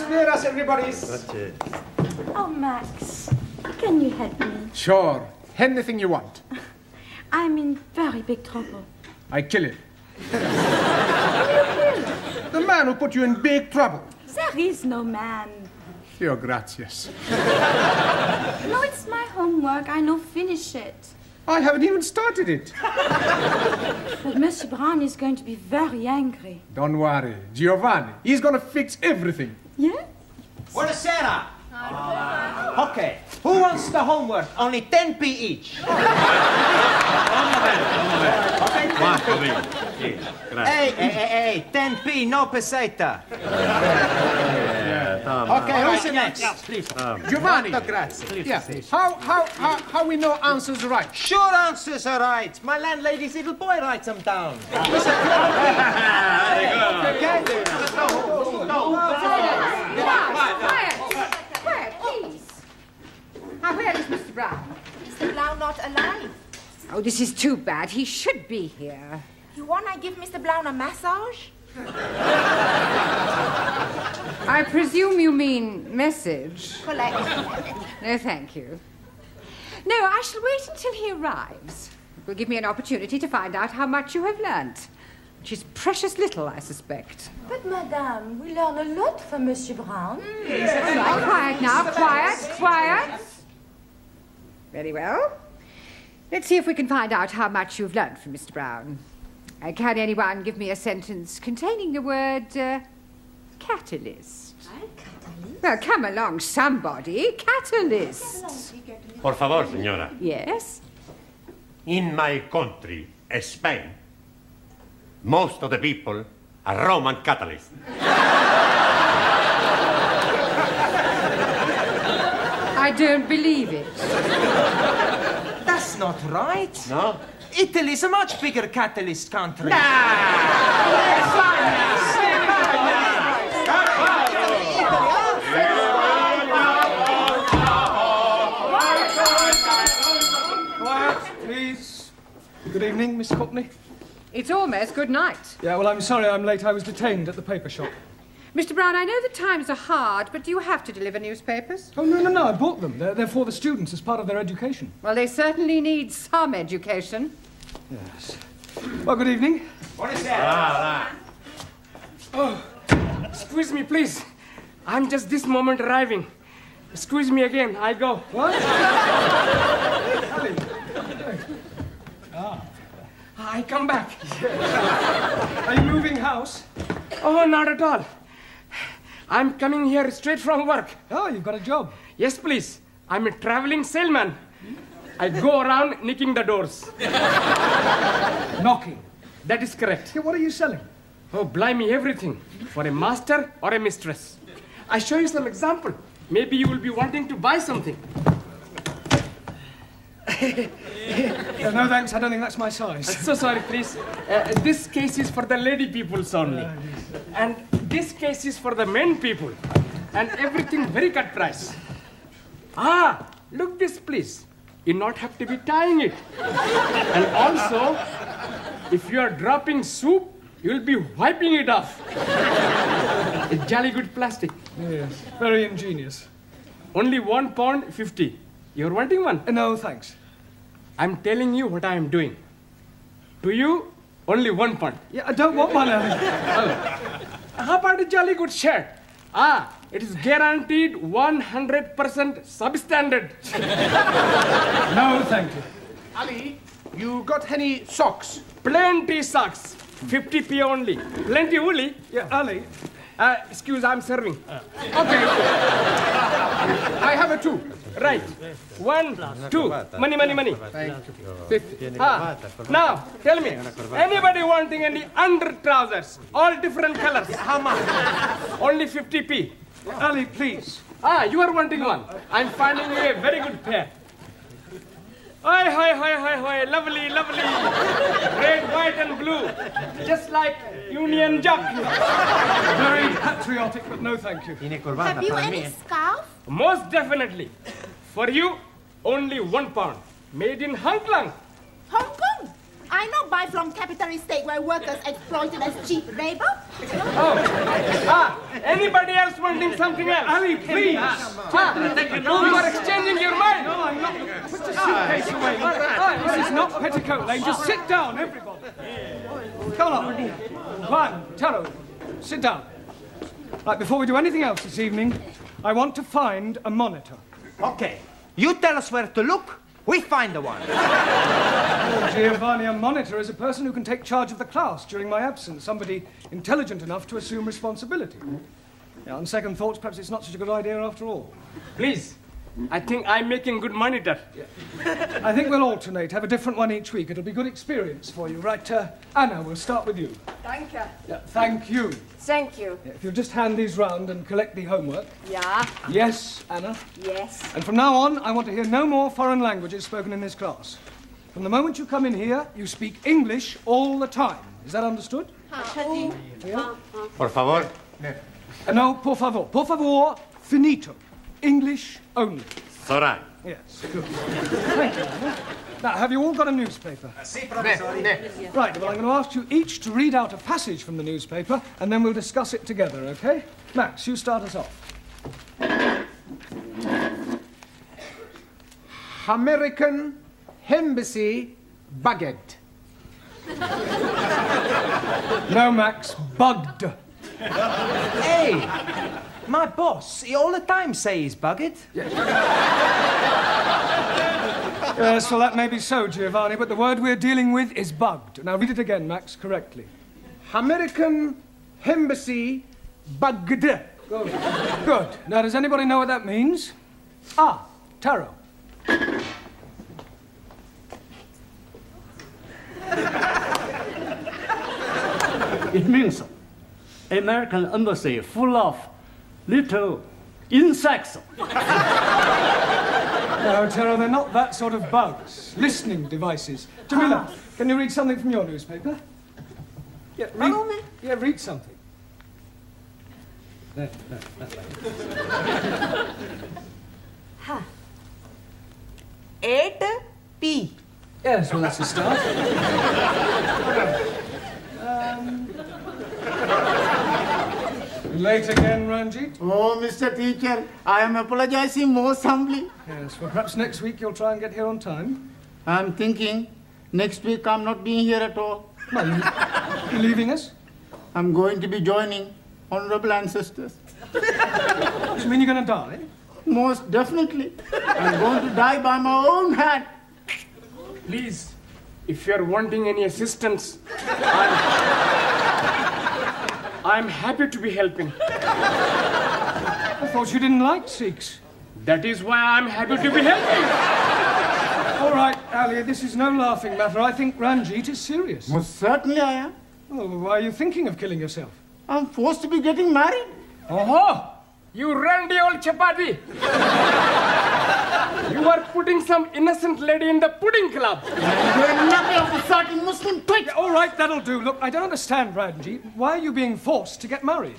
Buenas, everybody. Oh, Max, can you help me? Sure. Anything you want. I'm in very big trouble. I kill him. The man who put you in big trouble. There is no man. Your gracias. No, it's my homework. I no finish it. I haven't even started it. But Monsieur Brown is going to be very angry. Don't worry. Giovanni, he's going to fix everything. Yeah? Buonasera. Okay, who wants the homework? Only 10p each. Hey, 10p, no peseta. Okay, who's the next? Please. Giovanni. Grazie. Yeah. How we know answers right? Sure answers are right. My landlady's little boy writes them down. Okay. Quiet, please. Now, where is Mr. Brown? Mr. Blau not alive. Oh, this is too bad. He should be here. You wanna give Mr. Blau a massage? I presume you mean message. Collect. No, thank you. No, I shall wait until he arrives. It will give me an opportunity to find out how much you have learnt. Which is precious little, I suspect. But, Madame, we learn a lot from Monsieur Brown. All right, quiet now. Quiet. Very well. Let's see if we can find out how much you've learnt from Mr. Brown. Can anyone give me a sentence containing the word catalyst? Catalyst? Well, come along, somebody. Catalyst. Por favor, señora. Yes? In my country, Spain, most of the people are Roman Catholics. I don't believe it. That's not right. No? Italy's a much bigger catalyst country. Quiet, please. Good evening, Miss Courtney. It's almost good night. Yeah, well, I'm sorry I'm late. I was detained at the paper shop. Mr. Brown, I know the times are hard, but do you have to deliver newspapers? Oh, no. I bought them. They're for the students as part of their education. Well, they certainly need some education. Yes. Well, good evening. Oh, excuse me, please. I'm just this moment arriving. Excuse me again. I go. What? I come back. Are you moving house? Oh, not at all. I'm coming here straight from work. Oh, you've got a job. Yes, please. I'm a traveling salesman. I go around nicking the doors. Knocking. That is correct. Yeah, what are you selling? Oh, blimey, everything. For a master or a mistress. I show you some example. Maybe you will be wanting to buy something. No, thanks. I don't think that's my size. So sorry, please. This case is for the lady peoples only. And this case is for the men people. And everything very cut price. Ah, look this, please. You not have to be tying it. And also, if you are dropping soup, you will be wiping it off. It's jolly good plastic. Yes, very ingenious. Only £1.50. You're wanting one? No, thanks. I'm telling you what I am doing. To you, only £1. Yeah, I don't want one, Ellie. How about a jolly good shirt? Ah, it is guaranteed 100% substandard. No, thank you. Ali, you got any socks? Plenty socks. 50p only. Plenty woolly. Yeah, Ali. Excuse, I'm serving. Okay. I have a 2. Right. 1, 2. Money. Thank you. 50. Now, tell me, anybody wanting any under trousers? All different colors. How much? Only 50p. Ali, please. Ah, you are wanting one. I'm finding you a very good pair. Hi. Lovely. Red, white, and blue. Just like Union Jack. Very patriotic, but no thank you. Have you any scarf? Most definitely. For you, only £1. Made in Hong Kong. Hong Kong? I know buy from capitalist state where workers exploited as cheap labor? Anybody else wanting something else? Ali, please. You are exchanging your mind. No, I'm not. Put the suitcase away. This is not Petticoat Lane. Just sit down, everybody. Come on. Juan, Taro, sit down. Right, before we do anything else this evening, I want to find a monitor. Okay. You tell us where to look, we find the one. Oh, Giovanni, a monitor is a person who can take charge of the class during my absence, somebody intelligent enough to assume responsibility. Yeah, on second thoughts, perhaps it's not such a good idea after all. Please, I think I'm making good monitor. I think we'll alternate, have a different one each week. It'll be good experience for you. Right, Anna, we'll start with you. Thank you. Yeah, thank you. Thank you. Yeah, if you'll just hand these round and collect the homework. Yeah. Yes, Anna. Yes. And from now on, I want to hear no more foreign languages spoken in this class. From the moment you come in here, you speak English all the time. Is that understood? Por favor. No, por favor. Por favor, finito. English only. Sora. Yes, good. Thank you, Anna. Now, have you all got a newspaper? Right, well, I'm going to ask you each to read out a passage from the newspaper, and then we'll discuss it together, okay? Max, you start us off. American Embassy Baguette. No, Max, bugged. Hey, my boss, he all the time say he's bugged. Yes, well, that may be so, Giovanni, but the word we're dealing with is bugged. Now, read it again, Max, correctly. American Embassy Baguette. Good. Good. Now, does anybody know what that means? Ah, Taro. It means American embassy full of little insects. No, Taro, they're not that sort of bugs. Listening devices. Jamila, can you read something from your newspaper? Yeah, read something. There, that way. 8P. Yes, well, that's a start. Late again, Ranjeet? Oh, Mr. Teacher, I am apologizing most humbly. Yes, well, perhaps next week you'll try and get here on time. I'm thinking next week I'm not being here at all. Well, you're leaving us? I'm going to be joining honorable ancestors. Do you mean you're going to die? Most definitely. I'm going to die by my own hand. Please, if you're wanting any assistance, I'm happy to be helping. I thought you didn't like Sikhs. That is why I'm happy to be helping. All right, Ali, this is no laughing matter. I think Ranjeet is serious. Most certainly I am. Oh, why are you thinking of killing yourself? I'm forced to be getting married. Oh, you randy old chapati. You are putting some innocent lady in the pudding club. You're nothing of the sort, you Muslim twit. Yeah, all right, that'll do. Look, I don't understand, Ranjeet. Why are you being forced to get married?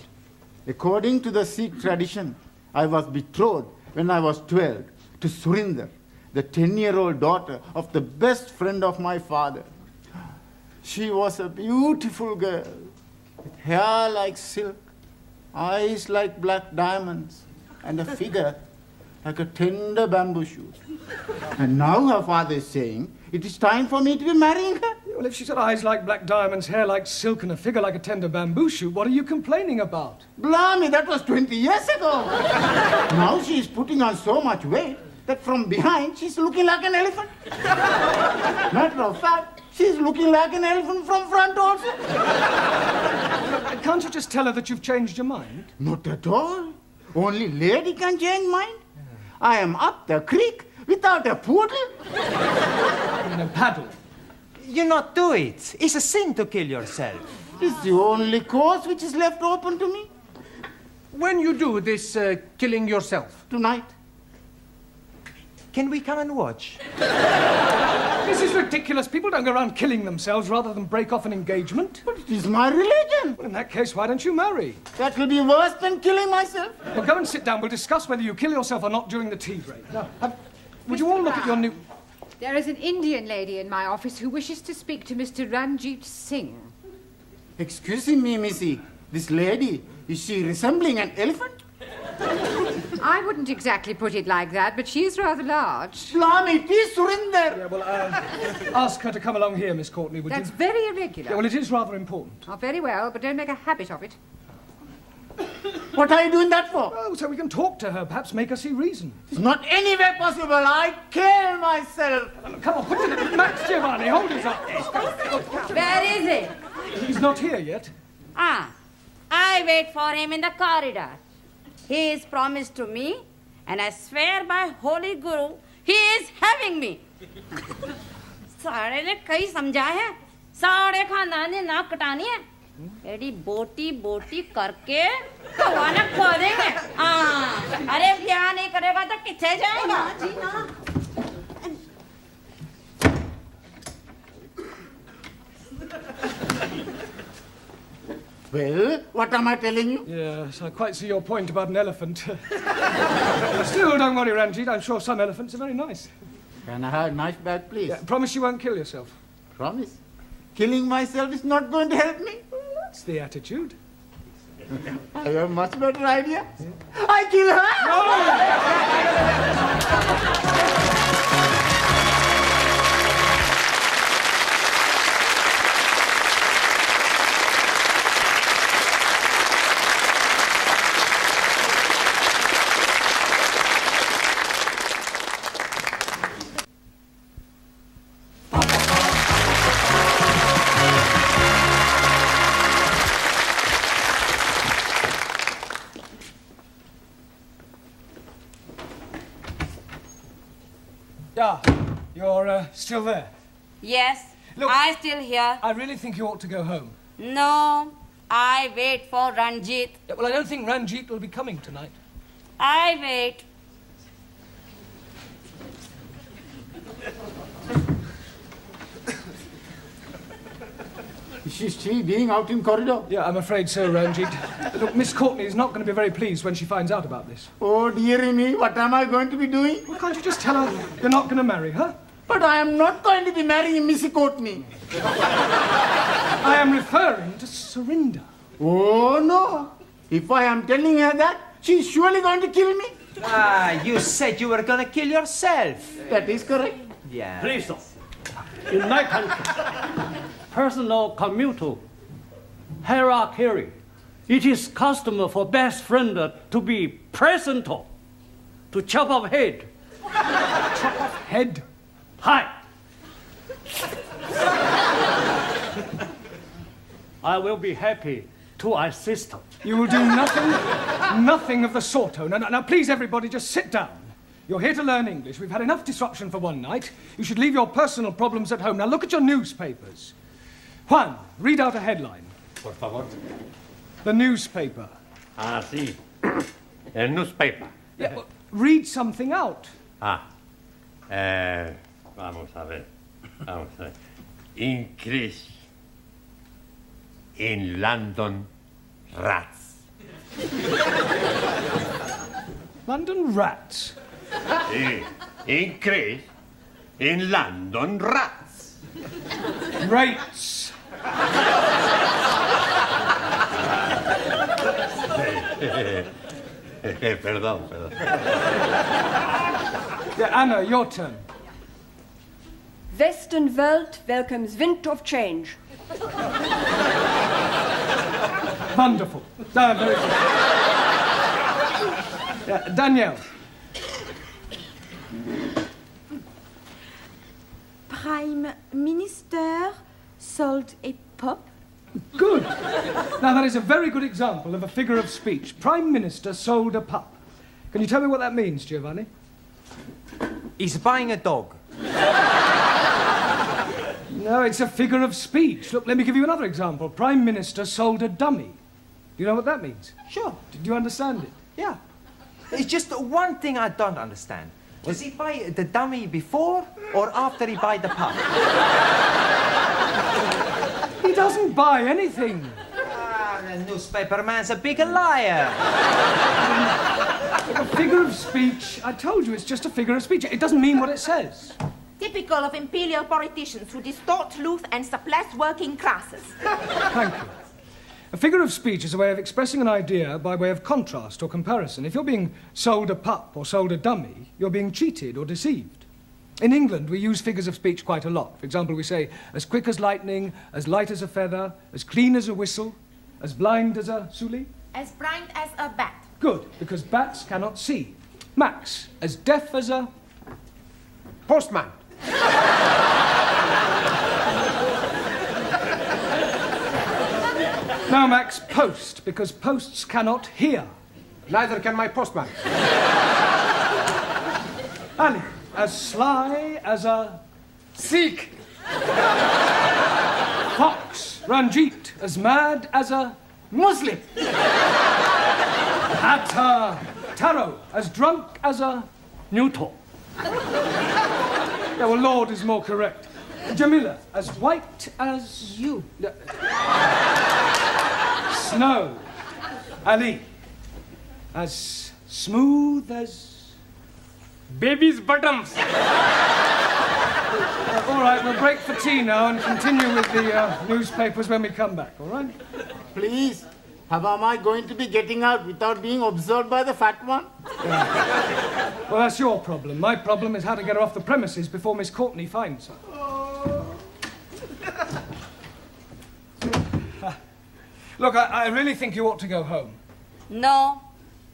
According to the Sikh tradition, I was betrothed when I was 12 to Surinder, the 10-year-old daughter of the best friend of my father. She was a beautiful girl, with hair like silk, eyes like black diamonds, and a figure like a tender bamboo shoot. And now her father is saying, it is time for me to be marrying her. Well, if she's got eyes like black diamonds, hair like silk, and a figure like a tender bamboo shoot, what are you complaining about? Blimey, that was 20 years ago. Now she is putting on so much weight that from behind she's looking like an elephant. Matter of fact, she's looking like an elephant from front also. Can't you just tell her that you've changed your mind? Not at all. Only lady can change mind. I am up the creek without a poodle. In a paddle. You not do it. It's a sin to kill yourself. It's the only course which is left open to me. When you do this killing yourself? Tonight. Can we come and watch? This is ridiculous. People don't go around killing themselves rather than break off an engagement. But it is my religion. Well, in that case, why don't you marry? That will be worse than killing myself. Well, go and sit down. We'll discuss whether you kill yourself or not during the tea break. Now, would you all look at your new... There is an Indian lady in my office who wishes to speak to Mr. Ranjeet Singh. Excuse me, missy. This lady, is she resembling an elephant? I wouldn't exactly put it like that, but she is rather large. Blimey, it is Surinder. Yeah, well, ask her to come along here, Miss Courtney, would That's you? very irregular. Yeah, well, it is rather important. Oh, very well, but don't make a habit of it. What are you doing that for? Oh, so we can talk to her, perhaps make her see reason. It's not any way possible. I kill myself. Come on, put it in. Max Giovanni, hold his up. Where is he? He's not here yet. Ah, I wait for him in the corridor. He is promised to me, and I swear by Holy Guru, he is having me. सारे ने कई समझा है, सारे खानदान ने नाक कटानी है, एडी बोटी बोटी करके भगवान खो देंगे। अरे ब्याह नहीं करेगा तो किथे जाएगा? जी ना। Well, what am I telling you? Yes, I quite see your point about an elephant. Still, don't worry, Ranjeet. I'm sure some elephants are very nice. Can I have a knife back, please? Yeah, promise you won't kill yourself. Promise. Killing myself is not going to help me. That's the attitude. I have a much better idea. I kill her! Yeah, you're still there. Yes, Look, I still here. I really think you ought to go home. No, I wait for Ranjeet. Yeah, well, I don't think Ranjeet will be coming tonight. I wait. Is she still being out in corridor? Yeah, I'm afraid so, Ranjeet. Look, Miss Courtney is not going to be very pleased when she finds out about this. Oh, dearie me, what am I going to be doing? Well, can't you just tell her you're not going to marry her? But I am not going to be marrying Missy Courtney. I am referring to Surinder. Oh, no. If I am telling her that, she's surely going to kill me. You said you were gonna kill yourself. That is correct. Yeah. Please, sir. In my country, personal commutal hierarchy, it is custom for best friend to be present to chop off head. Chop off head? Hi. I will be happy to assist. You will do nothing of the sort. Now, please, everybody, just sit down. You're here to learn English. We've had enough disruption for one night. You should leave your personal problems at home. Now, look at your newspapers. Juan, read out a headline. Por favor. The newspaper. Ah, sí. El newspaper. Yeah, well, read something out. Vamos a ver. Increase in London rats. London rats? Sí. Increase in London rats. Rates. Perdón. Yeah, Anna, your turn. Western Welt welcomes wind of change. Wonderful. Very good. Yeah, Danielle. Prime Minister sold a pup. Good. Now, that is a very good example of a figure of speech. Prime Minister sold a pup. Can you tell me what that means, Giovanni? He's buying a dog. No, it's a figure of speech. Look, let me give you another example. Prime Minister sold a dummy. Do you know what that means? Sure. Do you understand it? Yeah. It's just one thing I don't understand. Does he buy the dummy before or after he buy the pup? He doesn't buy anything. The newspaper man's a big liar. A figure of speech. I told you, it's just a figure of speech. It doesn't mean what it says. Typical of imperial politicians who distort truth and suppress working classes. Thank you. A figure of speech is a way of expressing an idea by way of contrast or comparison. If you're being sold a pup or sold a dummy, you're being cheated or deceived. In England, we use figures of speech quite a lot. For example, we say, as quick as lightning, as light as a feather, as clean as a whistle, as blind as a suli. As blind as a bat. Good, because bats cannot see. Max, as deaf as a... Postman. Now, Max, post, because posts cannot hear. Neither can my postman. Ali, as sly as a... Sikh. Fox, Ranjeet, as mad as a... Muslim. Taro, as drunk as a... Neutral. Yeah, well, Lord is more correct. Jamila, as white as... You. Snow. Ali, as smooth as... Baby's bottoms. All right, we'll break for tea now and continue with the newspapers when we come back, all right? Please, how am I going to be getting out without being observed by the fat one? Well, that's your problem. My problem is how to get her off the premises before Miss Courtney finds her. Look, I really think you ought to go home. No,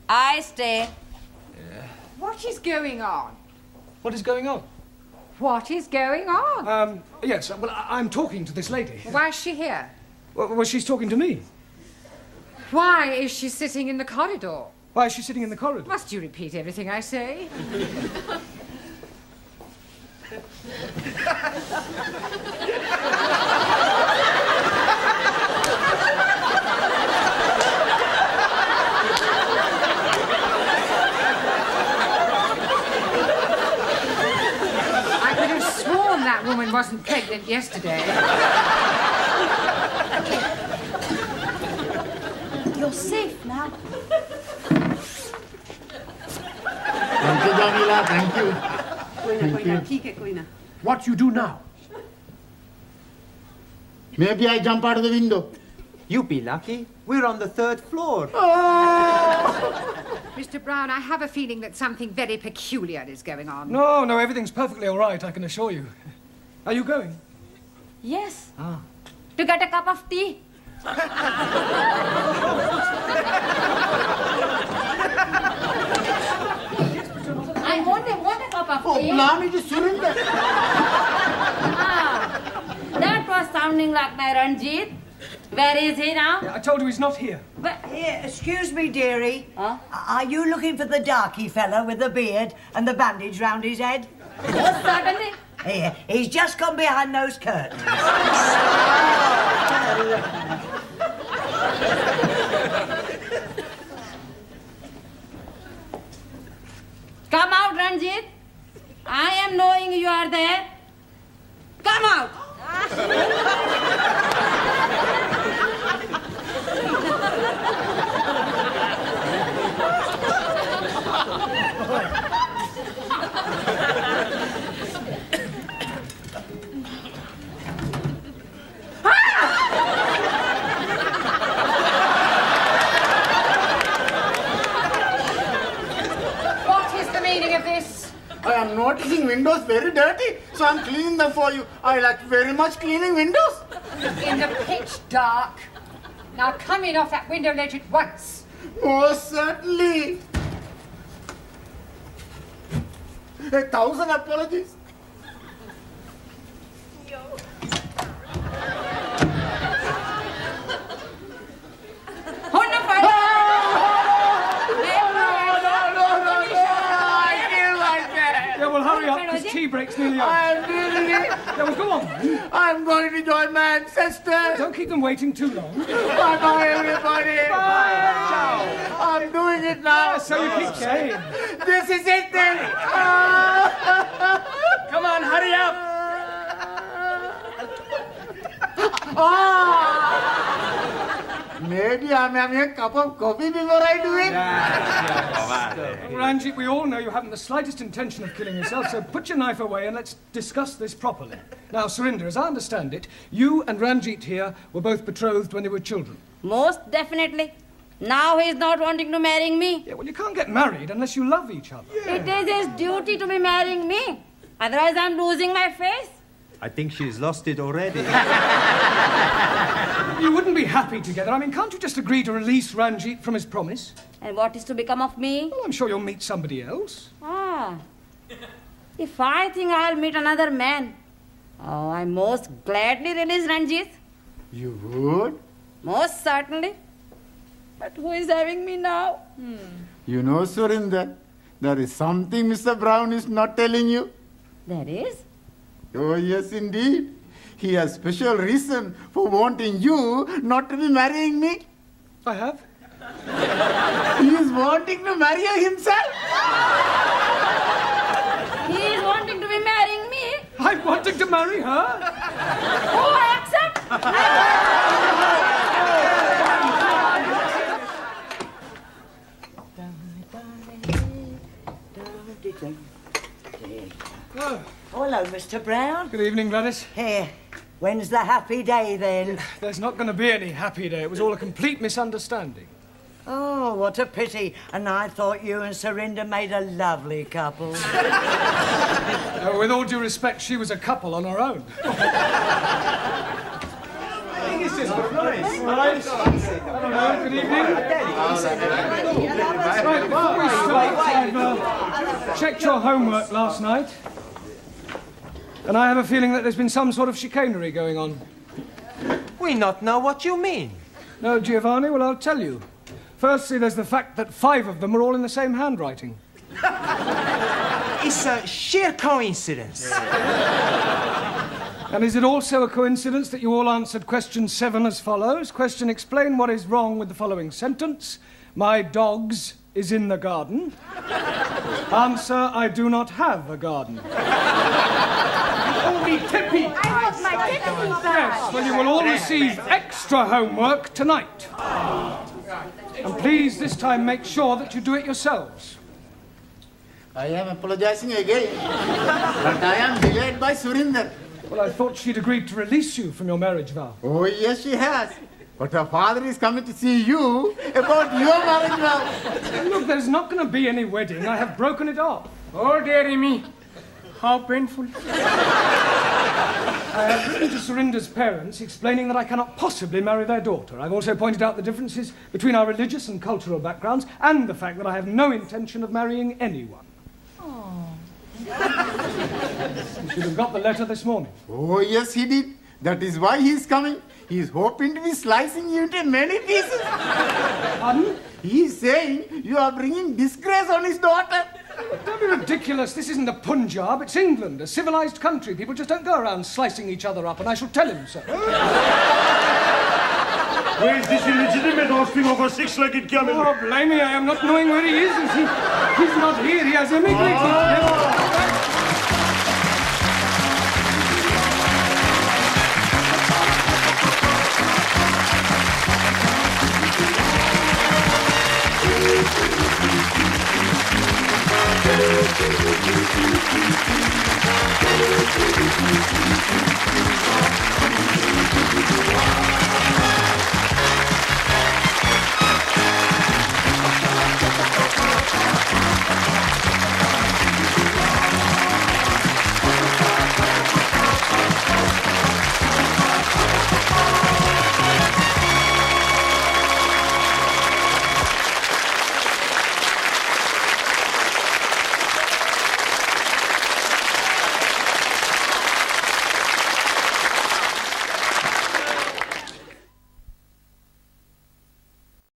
I stay. What is going on? What is going on? What is going on? Yes, well, I'm talking to this lady. Why is she here? Well, she's talking to me. Why is she sitting in the corridor? Why is she sitting in the corridor? Must you repeat everything I say? I could have sworn that woman wasn't pregnant yesterday. You're safe now. Thank you, Jamila, thank you. What you do now? Maybe I jump out of the window. You be lucky. We're on the 3rd floor. Mr. Brown, I have a feeling that something very peculiar is going on. No, everything's perfectly all right, I can assure you. Are you going? Yes. To get a cup of tea. I only want a cup of tea. Blimey, just surrender. That was sounding like my Ranjeet. Where is he now? I told you he's not here. Here, excuse me, dearie. Huh? Are you looking for the darky fella with the beard and the bandage round his head? Yes, certainly. Here, he's just gone behind those curtains. Come out, Ranjeet. I am knowing you are there. Come out. What is the meaning of this? I am noticing windows very dirty, so I'm cleaning them for you. I like very much cleaning windows. In the pitch dark. Now come in off that window ledge at once. Most certainly. 1,000 apologies. Yeah, well, hurry up, because tea break's nearly over. I'm doing it. Yeah, well, go on, then. I'm going to join my ancestors. Don't keep them waiting too long. Bye-bye, everybody. Bye. Ciao. I'm doing it now. So you keep saying. This is it then. Come on, hurry up. Maybe I'm having a cup of coffee before I do it. Ranjeet, we all know you haven't the slightest intention of killing yourself, so put your knife away and let's discuss this properly. Now, Surinder, as I understand it, you and Ranjeet here were both betrothed when they were children. Most definitely. Now he's not wanting to marry me. Yeah, well, you can't get married unless you love each other. Yeah. It is his duty to be marrying me. Otherwise, I'm losing my face. I think she's lost it already. You wouldn't be happy together. I mean, can't you just agree to release Ranjeet from his promise? And what is to become of me? Well, I'm sure you'll meet somebody else. Ah. If I think I'll meet another man, I most gladly release Ranjeet. You would? Most certainly. But who is having me now? You know, Surinder, there is something Mr. Brown is not telling you. There is? Oh, yes, indeed. He has special reason for wanting you not to be marrying me. I have? He is wanting to marry you himself. He is wanting to be marrying me? I'm wanting to marry her? Oh, I accept. Oh, hello, Mr. Brown. Good evening, Gladys. Here. When's the happy day, then? There's not going to be any happy day. It was all a complete misunderstanding. Oh, what a pity. And I thought you and Surinder made a lovely couple. With all due respect, she was a couple on her own. I think it's just nice. Hello, good evening. Right, before we start, I've checked your homework last night, and I have a feeling that there's been some sort of chicanery going on. We not know what you mean. No, Giovanni? Well, I'll tell you. Firstly, there's the fact that 5 of them are all in the same handwriting. It's a sheer coincidence. And is it also a coincidence that you all answered question 7 as follows? Question: explain what is wrong with the following sentence. My dogs is in the garden. Answer: I do not have a garden. Only Tippy. I want my Tippy back. Yes, well, you will all receive extra homework tonight. And please, this time, make sure that you do it yourselves. I am apologizing again, but I am delayed by Surinder. Well, I thought she'd agreed to release you from your marriage vow. Oh, yes, she has. But her father is coming to see you about your marriage vow. Look, there's not going to be any wedding. I have broken it off. Oh, dearie me. How painful. I have written to Surinder's parents explaining that I cannot possibly marry their daughter. I've also pointed out the differences between our religious and cultural backgrounds and the fact that I have no intention of marrying anyone. You should have got the letter this morning. Oh, yes, he did. That is why he is coming. He is hoping to be slicing you into many pieces. Pardon? He is saying you are bringing disgrace on his daughter. Don't be ridiculous. This isn't the Punjab. It's England, a civilized country. People just don't go around slicing each other up, and I shall tell him so. Where is this illegitimate offspring of a 6-legged camel? Oh, blame me. I am not knowing where he is. He's not here. He has immigrated. Thank you.